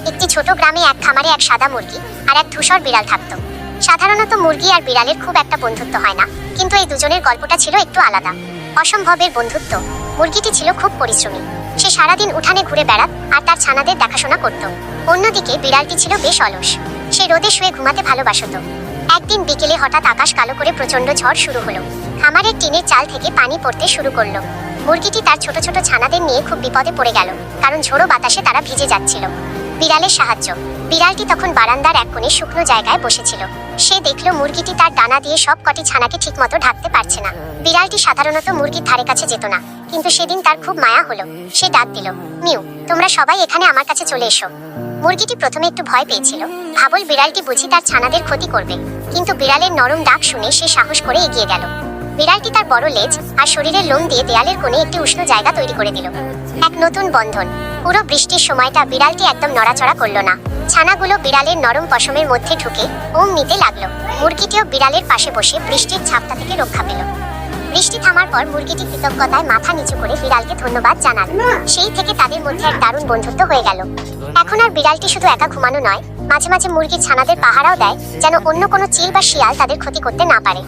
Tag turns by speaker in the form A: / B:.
A: একটি ছোট গ্রামে এক খামারে এক সাদা মুরগি আর এক ধূসর বিড়াল থাকত। সাধারণত মুরগি আর বিড়ালের খুব একটা বন্ধুত্ব হয় না, কিন্তু এই দুজনের গল্পটা ছিল একটু আলাদা। অসম্ভবের বন্ধুত্ব। মুরগিটি ছিল খুব পরিশ্রমী। সে সারাদিন উঠানে ঘুরে বেড়াত আর তার ছানাদের দেখাশোনা করত। অন্যদিকে বিড়ালটি ছিল বেশ অলস। সে রোদে শুয়ে ঘুমাতে ভালোবাসত। একদিন বিকেলে হঠাৎ আকাশ কালো করে প্রচন্ড ঝড় শুরু হলো। খামারের টিনের চাল থেকে পানি পড়তে শুরু করলো। মুরগিটি তার ছোট ছোট ছানাদের নিয়ে খুব বিপদে পড়ে গেল, কারণ ঝোড়ো বাতাসে তারা ভিজে যাচ্ছিল। বিড়ালের সাহায্য। বিড়ালটি তখন বারান্দার এক কোণে শুকনো জায়গায় বসেছিল। সে দেখলো মুরগিটি তার ডানা দিয়ে সব কটি ছানাকে ঠিকমতো ঢাকতে পারছে না। বিড়ালটি সাধারণত মুরগির ধারে কাছে যেত না, কিন্তু সেদিন তার খুব মায়া হলো। সে ডাক দিল, মিউ, তোমরা সবাই এখানে আমার কাছে চলে এসো। মুরগিটি প্রথমে একটু ভয় পেয়েছিল, ভাবল বিড়ালটি বুঝি তার ছানাদের ক্ষতি করবে। কিন্তু বিড়ালের নরম ডাক শুনে সে সাহস করে এগিয়ে গেল। বিড়ালটি তার বড় লেজ আর শরীরের লোম দিয়ে দেয়ালের কোণে একটি উষ্ণ জায়গা তৈরি করে দিল। এক নতুন বন্ধন। পুরো বৃষ্টির সময়টা বিড়ালটি একদম নড়াচড়া করলো না। ছানাগুলো বিড়ালের নরম পশমের মধ্যে ঢুকে ওম নিতে লাগলো। মুরগিটিও বিড়ালের পাশে বসে বৃষ্টির ঝাপটা থেকে রক্ষা পেল। বৃষ্টি থামার পর মুরগিটি কৃতজ্ঞতায় মাথা নিচু করে বিড়ালকে ধন্যবাদ জানাল। সেই থেকে তাদের মধ্যে এক দারুণ বন্ধুত্ব হয়ে গেল। এখন আর বিড়ালটি শুধু একা ঘুমানো নয়, মাঝে মাঝে মুরগির ছানাদের পাহারাও দেয়, যেন অন্য কোনো চিল বা শিয়াল তাদের ক্ষতি করতে না পারে।